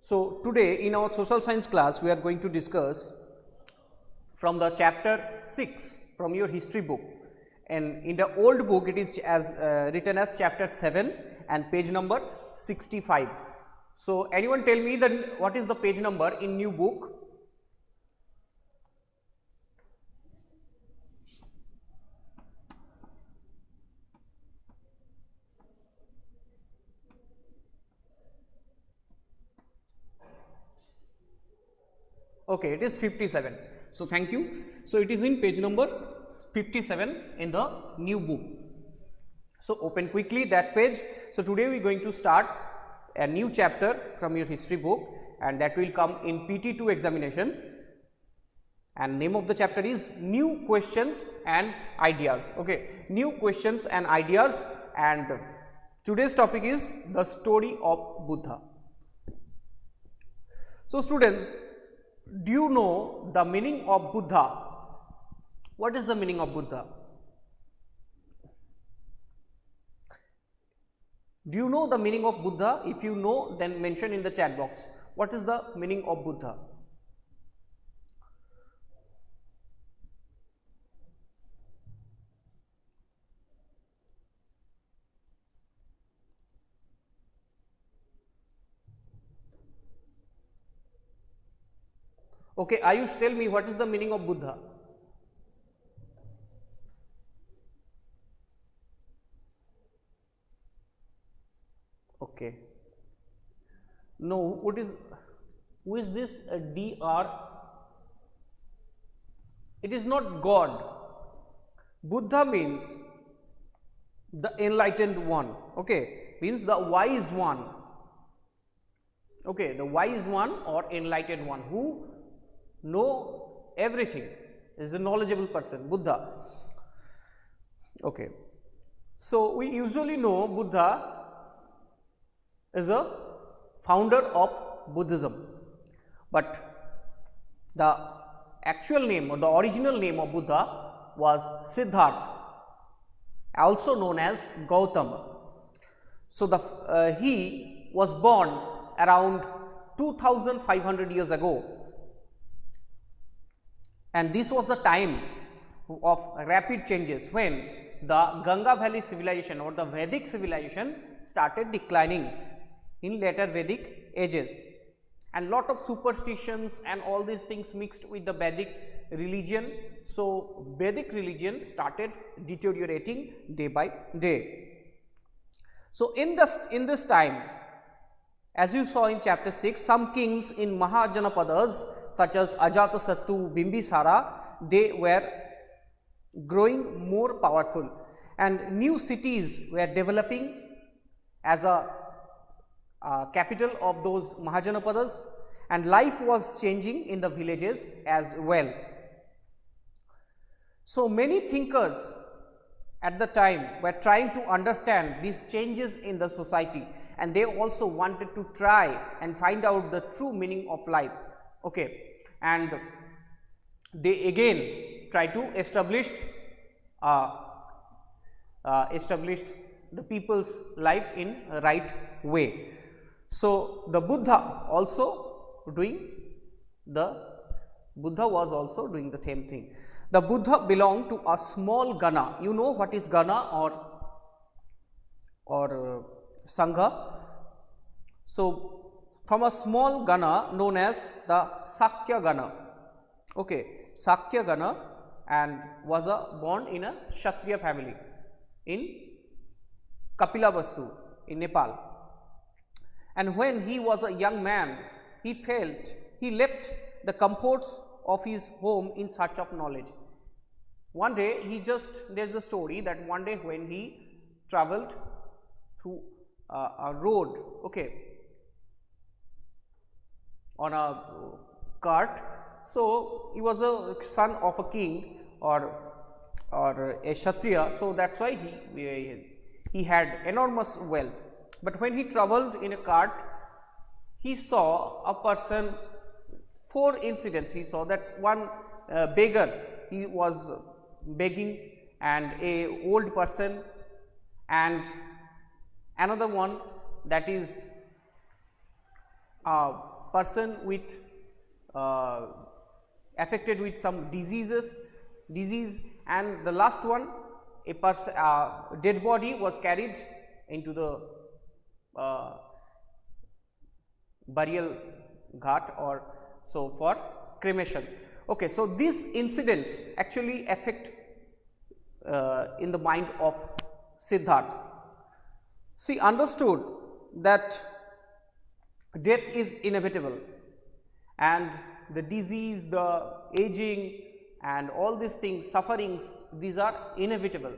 So, today in our social science class we are going to discuss from the chapter 6 from your history book, and in the old book it is as written as chapter 7 and page number 65. So, anyone tell me that what is the page number in new book? Okay, it is 57. So, thank you. So, it is in page number 57 in the new book. So, open quickly that page. So, today we are going to start a new chapter from your history book, and that will come in PT2 examination, and name of the chapter is New Questions and Ideas. Okay, New Questions and Ideas, and today's topic is the story of Buddha. So, students, do you know the meaning of Buddha? What is the meaning of Buddha? Do you know the meaning of Buddha? If you know, then mention in the chat box. What is the meaning of Buddha? Okay, Ayush, tell me what is the meaning of Buddha? Okay. No, what is, who is this DR? It is not God. Buddha means the enlightened one. Okay, means the wise one. Okay, the wise one or enlightened one who know everything, is a knowledgeable person, Buddha. Okay, so we usually know Buddha is a founder of Buddhism, but the actual name or the original name of Buddha was Siddhartha, also known as Gautama. So, he was born around 2500 years ago, and this was the time of rapid changes when the Ganga Valley civilization or the Vedic civilization started declining in later Vedic ages, and lot of superstitions and all these things mixed with the Vedic religion. So, Vedic religion started deteriorating day by day. So, in this time, as you saw in chapter 6, some kings in Mahajanapadas such as Ajatasattu, Bimbisara, they were growing more powerful, and new cities were developing as a capital of those Mahajanapadas, and life was changing in the villages as well. So, many thinkers at the time were trying to understand these changes in the society, and they also wanted to try and find out the true meaning of life. Okay, and they again try to establish the people's life in right way. So, the Buddha was also doing the same thing. The Buddha belonged to a small Gana. You know what is Gana or Sangha? So, from a small Gana known as the Sakya Gana. Okay, Sakya Gana, and was born in a Kshatriya family in Kapilavastu in Nepal. And when he was a young man, he left the comforts of his home in search of knowledge. One day there is a story that one day when he traveled through a road, okay, on a cart. So, he was a son of a king or a Kshatriya, so that is why he had enormous wealth. But when he traveled in a cart, he saw a person, 4 incidents. He saw that one beggar, he was begging, and a old person, and another one, that is person with affected with some disease, and the last one, a person dead body was carried into the burial ghat or so for cremation. Okay, so these incidents actually affect in the mind of Siddhartha. She understood that death is inevitable, and the disease, the aging, and all these things, sufferings, these are inevitable.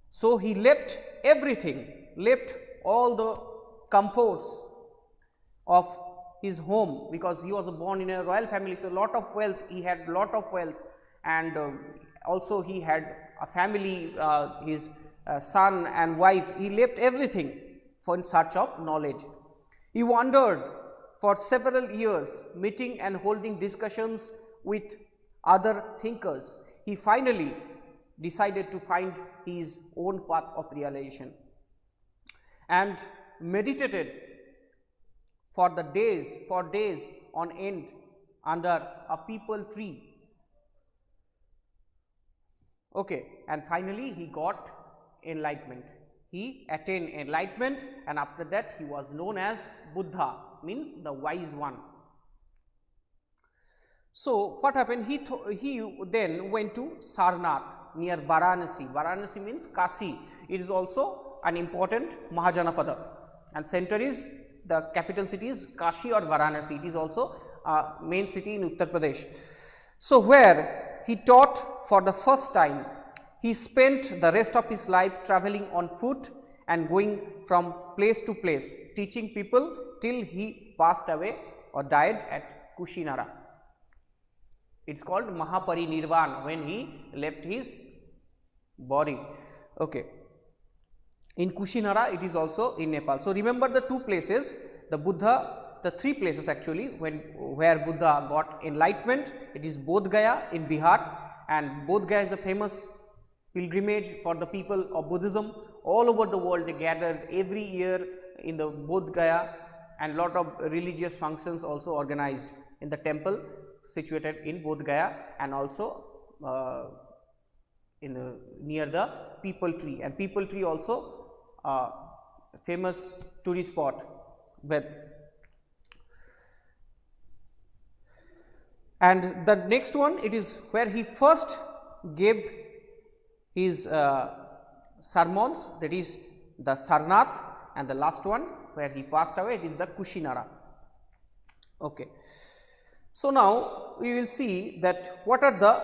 So he left everything, left all the comforts of his home, because he was born in a royal family, so lot of wealth, he had lot of wealth, and also he had a family, his son and wife. He left everything for in search of knowledge. He wandered for several years, meeting and holding discussions with other thinkers. He finally decided to find his own path of realization and meditated for days on end under a peepal tree. Okay, and finally he got enlightenment. He attained enlightenment, and after that he was known as Buddha, means the wise one. So what happened? He then went to Sarnath near Varanasi. Varanasi means Kashi. It is also an important Mahajanapada, and center is, the capital city is Kashi or Varanasi. It is also a main city in Uttar Pradesh. So where he taught for the first time. He spent the rest of his life traveling on foot and going from place to place, teaching people till he passed away or died at Kushinara. It is called Mahaparinirvan, when he left his body. Okay. In Kushinara, it is also in Nepal. So remember the two places, the Buddha, the three places actually where Buddha got enlightenment. It is Bodh Gaya in Bihar, and Bodh Gaya is a famous pilgrimage for the people of Buddhism. All over the world they gathered every year in the Bodh Gaya, and lot of religious functions also organized in the temple situated in Bodh Gaya, and also near the peepal tree, and peepal tree also famous tourist spot. And the next one, it is where he first gave his sermons, that is the Sarnath, and the last one where he passed away, it is the Kushinara. Okay. So now we will see that what are the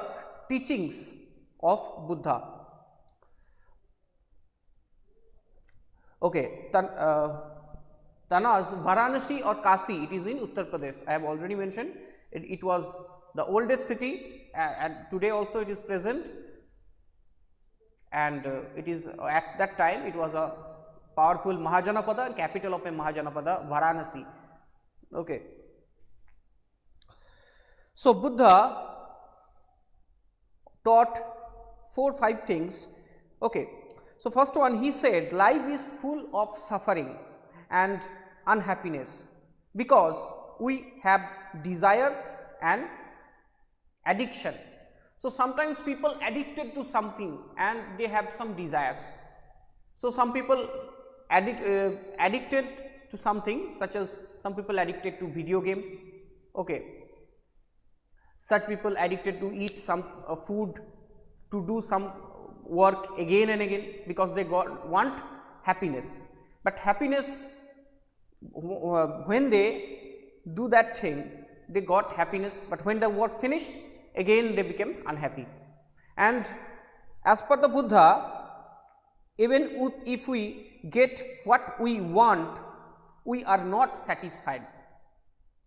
teachings of Buddha. Okay, Tanas, Varanasi or Kashi, it is in Uttar Pradesh. I have already mentioned it was the oldest city, and today also it is present, and it is at that time it was a powerful Mahajanapada and capital of a Mahajanapada, Varanasi. Okay. So Buddha taught 4-5 things. Okay. So first one, he said life is full of suffering and unhappiness because we have desires and addiction. So sometimes people addicted to something and they have some desires. So some people addicted to something, such as some people addicted to video game. Okay. Such people addicted to eat some food, to do some work again and again, because they want happiness. But happiness, when they do that thing, they got happiness, but when the work finished, again they became unhappy. And as per the Buddha, even if we get what we want, we are not satisfied.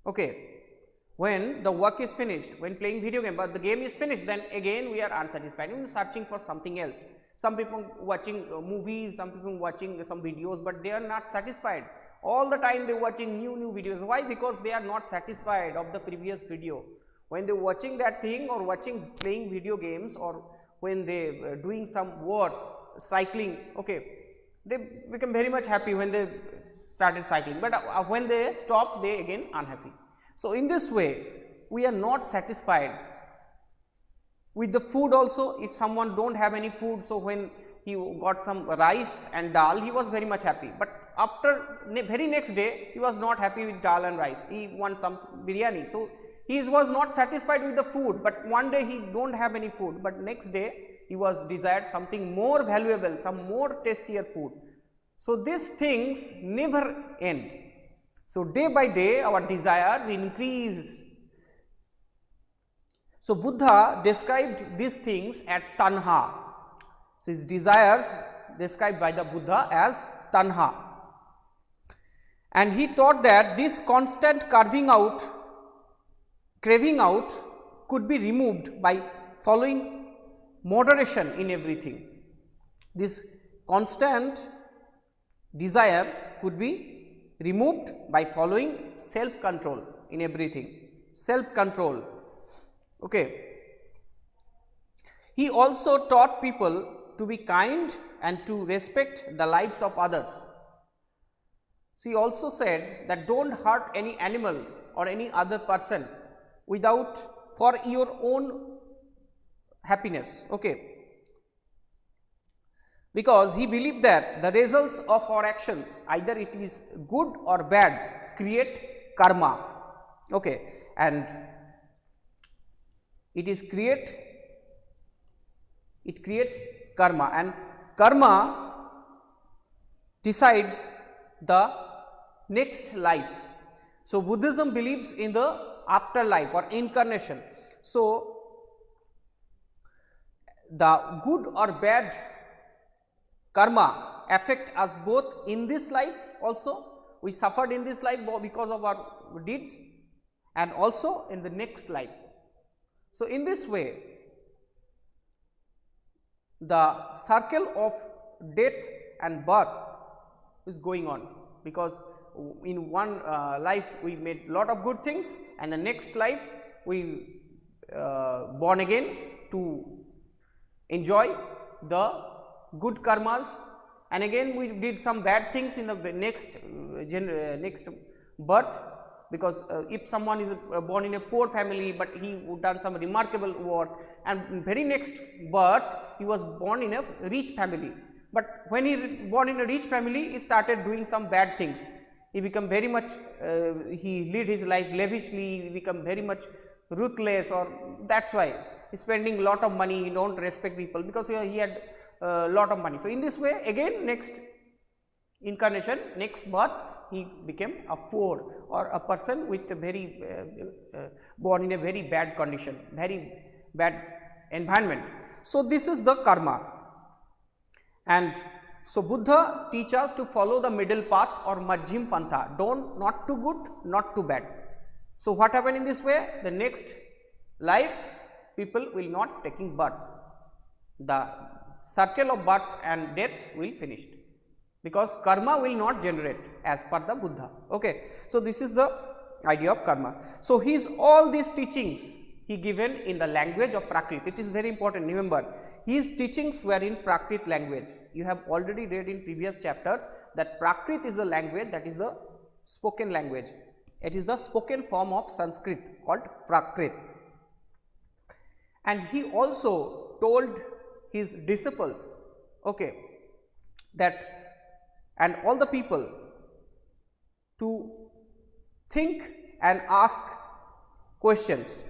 Okay. When the work is finished, when playing video game, but the game is finished, then again we are unsatisfied, we are searching for something else. Some people watching movies, some people watching some videos, but they are not satisfied. All the time they are watching new videos. Why? Because they are not satisfied of the previous video. When they are watching that thing or playing video games, or when they are doing some work, cycling, okay, they become very much happy when they started cycling, but when they stop, they again unhappy. So in this way, we are not satisfied with the food also. If someone don't have any food, so when he got some rice and dal, he was very much happy, but after very next day he was not happy with dal and rice, he wants some biryani. So he was not satisfied with the food, but one day he don't have any food, but next day he was desired something more valuable, some more tastier food. So these things never end. So day by day our desires increase. So Buddha described these things as tanha. So his desires described by the Buddha as tanha. And he thought that this constant craving out could be removed by following moderation in everything. This constant desire could be removed by following self control in everything. Self control. Okay. He also taught people to be kind and to respect the lives of others. So he also said that don't hurt any animal or any other person without for your own happiness. Okay. Because he believed that the results of our actions, either it is good or bad, create karma. Okay. And it creates karma, and karma decides the next life. So Buddhism believes in the afterlife or incarnation. So the good or bad karma affect us both in this life also, we suffered in this life because of our deeds, and also in the next life. So in this way, the circle of death and birth is going on, because in one life we made lot of good things, and the next life we born again to enjoy the good karmas, and again we did some bad things in the next birth, because if someone is born in a poor family but he done some remarkable work, and very next birth he was born in a rich family, but when he born in a rich family he started doing some bad things, he become very much he lead his life lavishly, he become very much ruthless, or that's why he's spending lot of money, he don't respect people because he had lot of money. So in this way again next incarnation, next birth, he became a poor or a person with a very born in a very bad condition, very bad environment. So this is the karma. And so Buddha teaches us to follow the middle path or majjhim pantha, don't not too good, not too bad. So what happened in this way? The next life people will not taking birth, the circle of birth and death will finish, because karma will not generate as per the Buddha. Okay. So this is the idea of karma. So all these teachings he given in the language of Prakrit. It is very important, remember his teachings were in Prakrit language. You have already read in previous chapters that Prakrit is a language, that is the spoken language. It is the spoken form of Sanskrit called Prakrit. And he also told his disciples, okay, that and all the people to think and ask questions,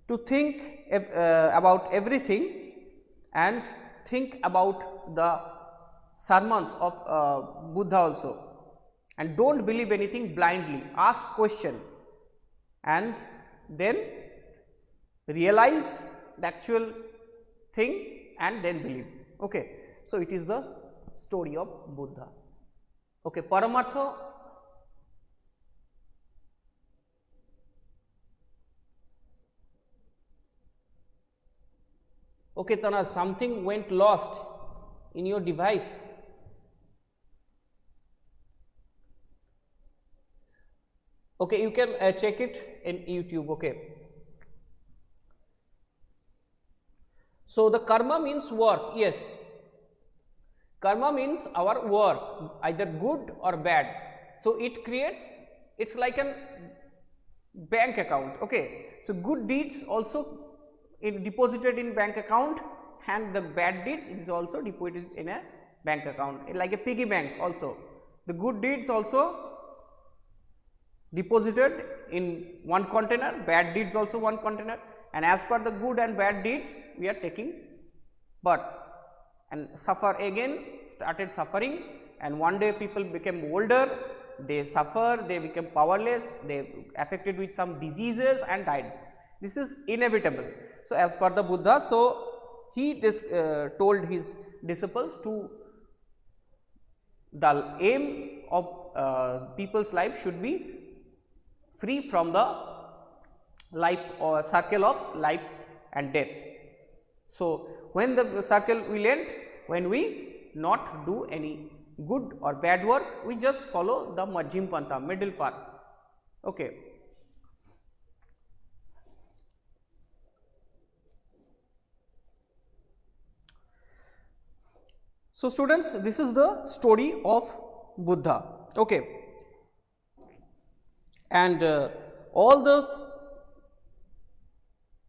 to think about everything and think about the sermons of Buddha also, and don't believe anything blindly, ask question and then realize the actual thing and then believe. Okay. So it is the story of Buddha. Okay, Paramartha. Okay, Tana, something went lost in your device. Okay, you can check it in YouTube. Okay. So the karma means work. Yes. Karma means our work, either good or bad. so it creates, it's like an bank account. Okay, so good deeds also deposited in bank account, and the bad deeds is also deposited in a bank account, like a piggy bank. Also the good deeds also deposited in one container, bad deeds also one container, and as per the good and bad deeds we are taking birth and suffer again, started suffering, and one day people became older, they suffer, they became powerless, they affected with some diseases and died. This is inevitable. So as per the Buddha, so he told his disciples to, the aim of people's life should be free from the life or circle of life and death. So when the circle will end, when we not do any good or bad work, we just follow the Majjhim Pantha, middle path. Okay. So students, this is the story of Buddha. Okay. And all the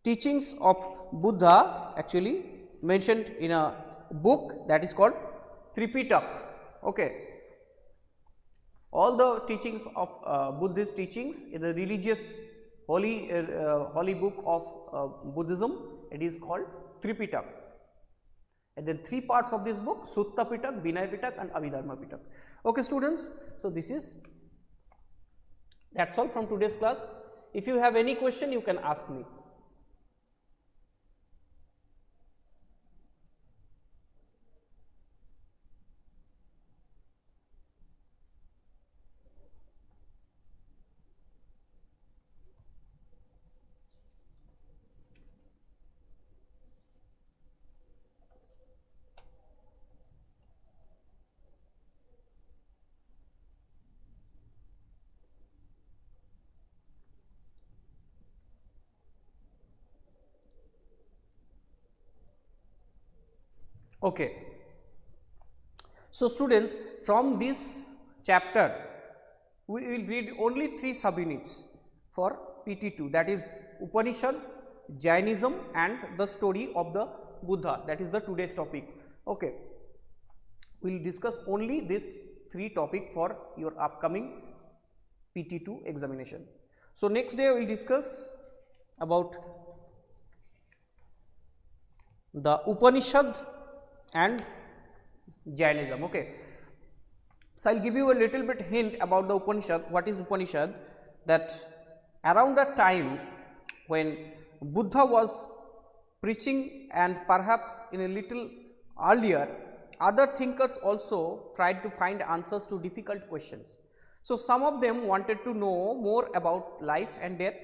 teachings of Buddha actually mentioned in a book that is called Tripitaka. Okay. All the teachings of Buddhist teachings in the religious holy book of Buddhism, it is called Tripitaka. And then three parts of this book: Sutta Pitaka, Vinaya Pitaka and Abhidharma Pitaka. Okay students, so that's all from today's class. If you have any question, you can ask me. Okay. So students, from this chapter we will read only 3 subunits for PT2, that is Upanishad, Jainism and the story of the Buddha, that is the today's topic. Okay. We will discuss only this 3 topic for your upcoming PT2 examination. So next day we will discuss about the Upanishad and Jainism. Okay. So I will give you a little bit hint about the Upanishad. What is Upanishad? That around the time when Buddha was preaching, and perhaps in a little earlier, other thinkers also tried to find answers to difficult questions. So some of them wanted to know more about life and death.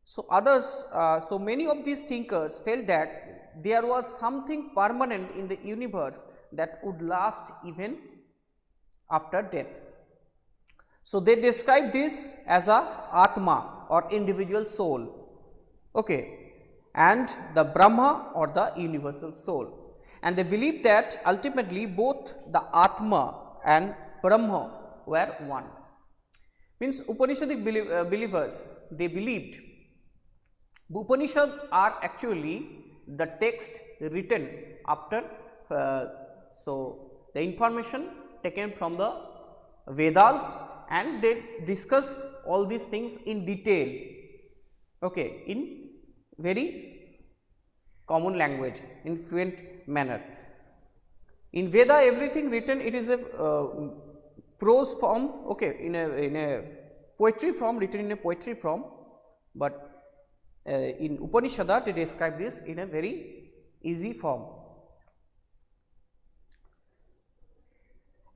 So others, so many of these thinkers felt that there was something permanent in the universe that would last even after death. So they describe this as a Atma or individual soul, okay, and the Brahma or the universal soul. And they believed that ultimately both the Atma and Brahma were one. Means Upanishadic believers, they believed Upanishads are actually the text written after, so the information taken from the Vedas, and they discuss all these things in detail, okay, in very common language, in fluent manner. In Veda, everything written, it is a prose form, okay, in a poetry form, written in a poetry form, but in Upanishad they describe this in a very easy form.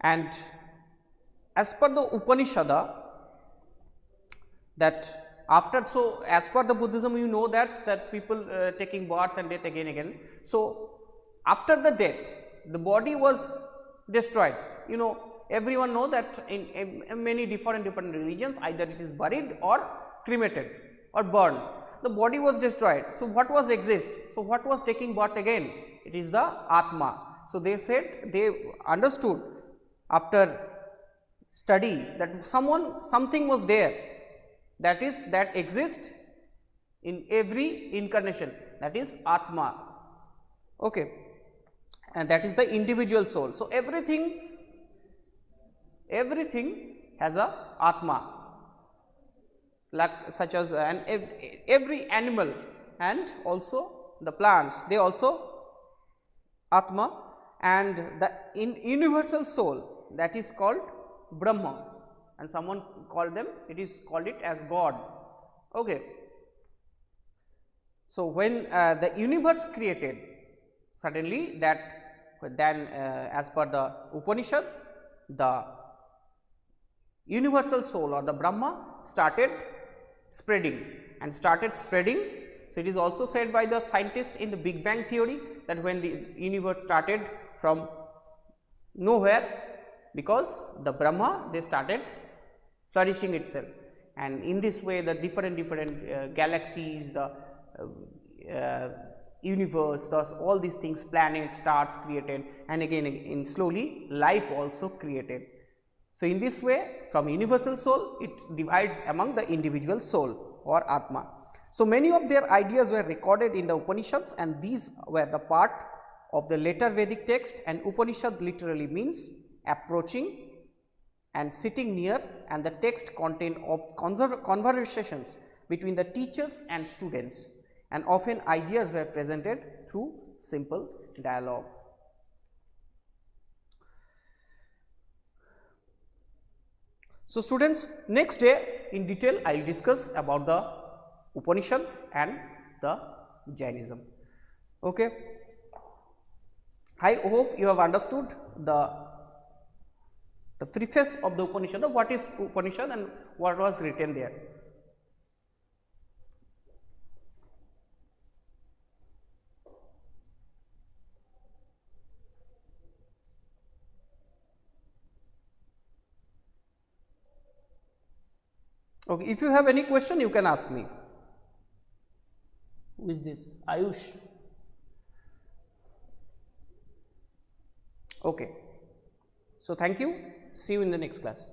And as per the Upanishad, that after, so as per the Buddhism, you know that people taking birth and death again. So after the death, the body was destroyed. You know, everyone know that in many different religions, either it is buried or cremated or burned. The body was destroyed. So what was exist? So what was taking birth again? It is the Atma. So they said, they understood after study that something was there, that exists in every incarnation, that is Atma, okay, and that is the individual soul. So, everything has a Atma, like such as every animal and also the plants, they also Atma, and the universal soul, that is called Brahma, and someone called them, it is called it as God, okay. So, when the universe created, suddenly then as per the Upanishad, the universal soul or the Brahma started spreading. So, it is also said by the scientists in the Big Bang theory that when the universe started from nowhere, because the Brahma, they started flourishing itself, and in this way the different galaxies, the universe, thus all these things, planets, stars created, and again slowly life also created. So, in this way, from universal soul it divides among the individual soul or Atma. So, many of their ideas were recorded in the Upanishads, and these were the part of the later Vedic text, and Upanishad literally means approaching and sitting near, and the text contained of conversations between the teachers and students, and often ideas were presented through simple dialogue. So, students, next day in detail I will discuss about the Upanishad and the Jainism. Okay. I hope you have understood the preface of the Upanishad, what is Upanishad and what was written there. Okay, if you have any question, you can ask me. Who is this? Ayush. Okay. So, thank you. See you in the next class.